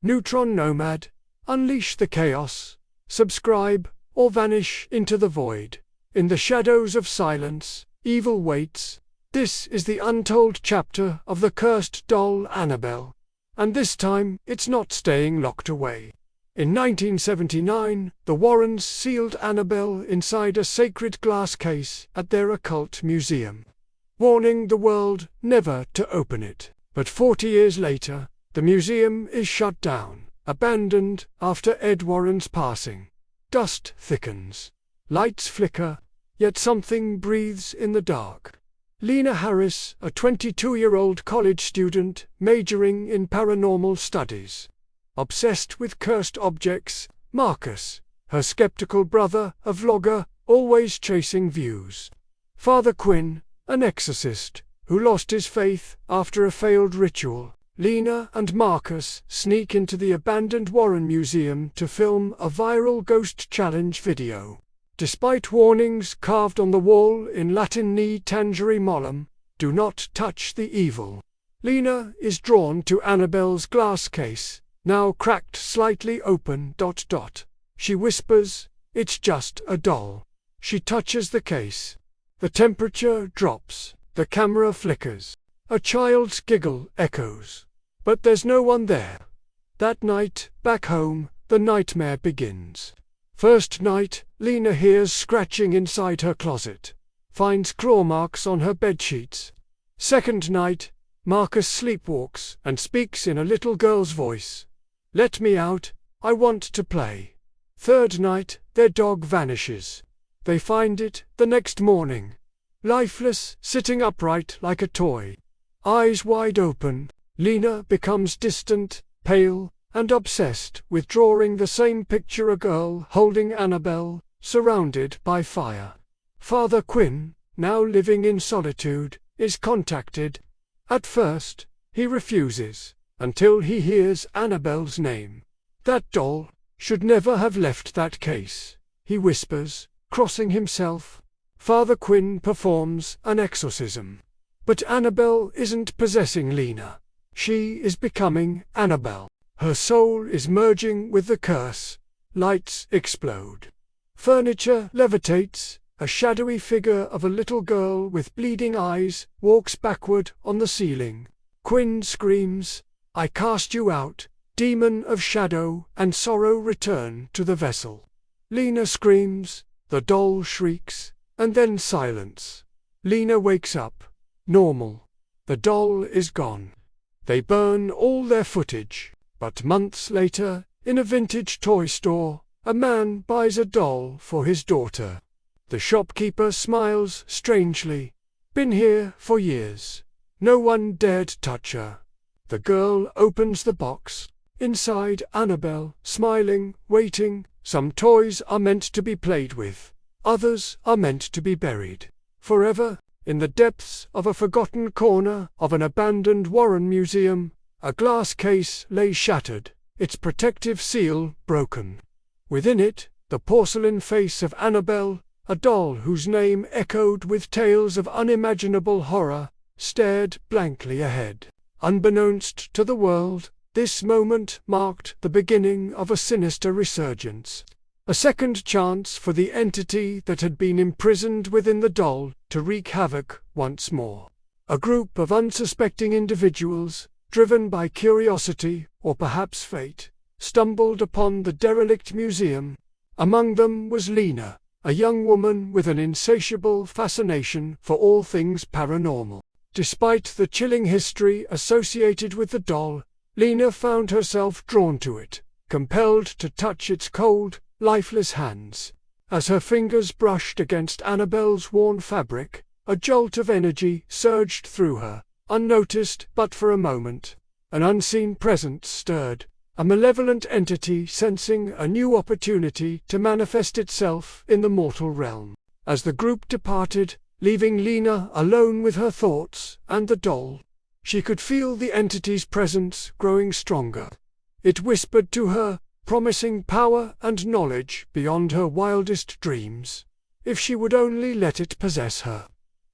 Neutron Nomad, unleash the chaos, subscribe, or vanish into the void. In the shadows of silence, evil waits. This is the untold chapter of the cursed doll Annabelle. And this time, it's not staying locked away. In 1979, the Warrens sealed Annabelle inside a sacred glass case at their occult museum, warning the world never to open it. But 40 years later, the museum is shut down, abandoned after Ed Warren's passing. Dust thickens, lights flicker, yet something breathes in the dark. Lena Harris, a 22-year-old college student majoring in paranormal studies, obsessed with cursed objects. Marcus, her skeptical brother, a vlogger, always chasing views. Father Quinn, an exorcist, who lost his faith after a failed ritual. Lena and Marcus sneak into the abandoned Warren Museum to film a viral ghost challenge video. Despite warnings carved on the wall in Latin ne tangere mollum, do not touch the evil, Lena is drawn to Annabelle's glass case, now cracked slightly open. She whispers, "It's just a doll." She touches the case. The temperature drops, the camera flickers. A child's giggle echoes. But there's no one there. That night, back home, the nightmare begins. First night, Lena hears scratching inside her closet, finds claw marks on her bedsheets. Second night, Marcus sleepwalks and speaks in a little girl's voice. "Let me out, I want to play." Third night, their dog vanishes. They find it the next morning, lifeless, sitting upright like a toy. Eyes wide open, Lena becomes distant, pale, and obsessed with drawing the same picture: a girl holding Annabelle, surrounded by fire. Father Quinn, now living in solitude, is contacted. At first, he refuses, until he hears Annabelle's name. "That doll should never have left that case," he whispers, crossing himself. Father Quinn performs an exorcism. But Annabelle isn't possessing Lena. She is becoming Annabelle. Her soul is merging with the curse. Lights explode. Furniture levitates. A shadowy figure of a little girl with bleeding eyes walks backward on the ceiling. Quinn screams, "I cast you out, demon of shadow and sorrow, return to the vessel." Lena screams, the doll shrieks, and then silence. Lena wakes up. Normal. The doll is gone. They burn all their footage, but months later, in a vintage toy store, a man buys a doll for his daughter. The shopkeeper smiles strangely. "Been here for years. No one dared touch her." The girl opens the box. Inside, Annabelle, smiling, waiting. Some toys are meant to be played with. Others are meant to be buried forever. In the depths of a forgotten corner of an abandoned Warren Museum, a glass case lay shattered, its protective seal broken. Within it, the porcelain face of Annabelle, a doll whose name echoed with tales of unimaginable horror, stared blankly ahead. Unbeknownst to the world, this moment marked the beginning of a sinister resurgence. A second chance for the entity that had been imprisoned within the doll to wreak havoc once more. A group of unsuspecting individuals, driven by curiosity, or perhaps fate, stumbled upon the derelict museum. Among them was Lena, a young woman with an insatiable fascination for all things paranormal. Despite the chilling history associated with the doll, Lena found herself drawn to it, compelled to touch its cold, lifeless hands. As her fingers brushed against Annabelle's worn fabric, a jolt of energy surged through her, unnoticed but for a moment. An unseen presence stirred, a malevolent entity sensing a new opportunity to manifest itself in the mortal realm. As the group departed, leaving Lena alone with her thoughts and the doll, she could feel the entity's presence growing stronger. It whispered to her, promising power and knowledge beyond her wildest dreams, if she would only let it possess her.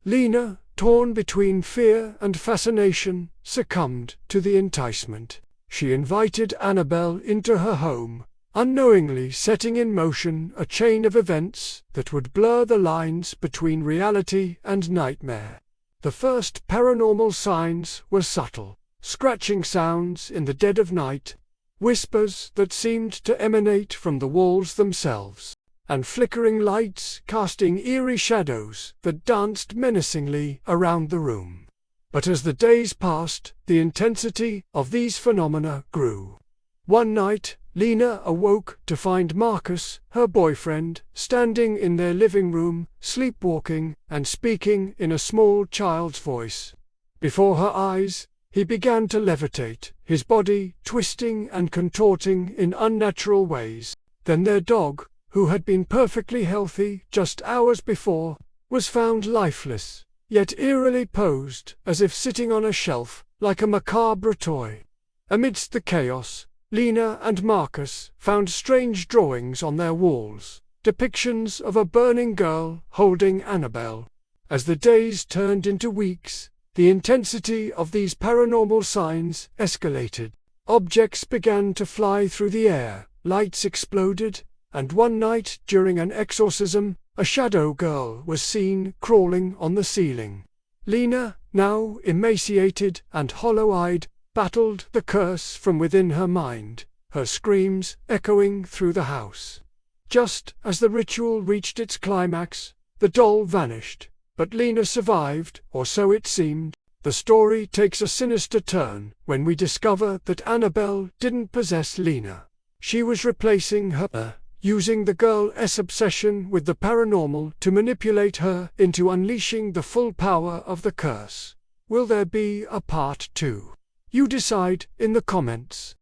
Lena, torn between fear and fascination, succumbed to the enticement. She invited Annabelle into her home, unknowingly setting in motion a chain of events that would blur the lines between reality and nightmare. The first paranormal signs were subtle, scratching sounds in the dead of night, whispers that seemed to emanate from the walls themselves, and flickering lights casting eerie shadows that danced menacingly around the room. But as the days passed, the intensity of these phenomena grew. One night, Lena awoke to find Marcus, her boyfriend, standing in their living room, sleepwalking and speaking in a small child's voice. Before her eyes, he began to levitate, his body twisting and contorting in unnatural ways. Then their dog, who had been perfectly healthy just hours before, was found lifeless, yet eerily posed as if sitting on a shelf, like a macabre toy. Amidst the chaos, Lena and Marcus found strange drawings on their walls, depictions of a burning girl holding Annabelle. As the days turned into weeks, the intensity of these paranormal signs escalated. Objects began to fly through the air, lights exploded, and one night during an exorcism, a shadow girl was seen crawling on the ceiling. Lena, now emaciated and hollow-eyed, battled the curse from within her mind, her screams echoing through the house. Just as the ritual reached its climax, the doll vanished, but Lena survived, or so it seemed. The story takes a sinister turn when we discover that Annabelle didn't possess Lena. She was replacing her, using the girl's obsession with the paranormal to manipulate her into unleashing the full power of the curse. Will there be a part 2? You decide in the comments.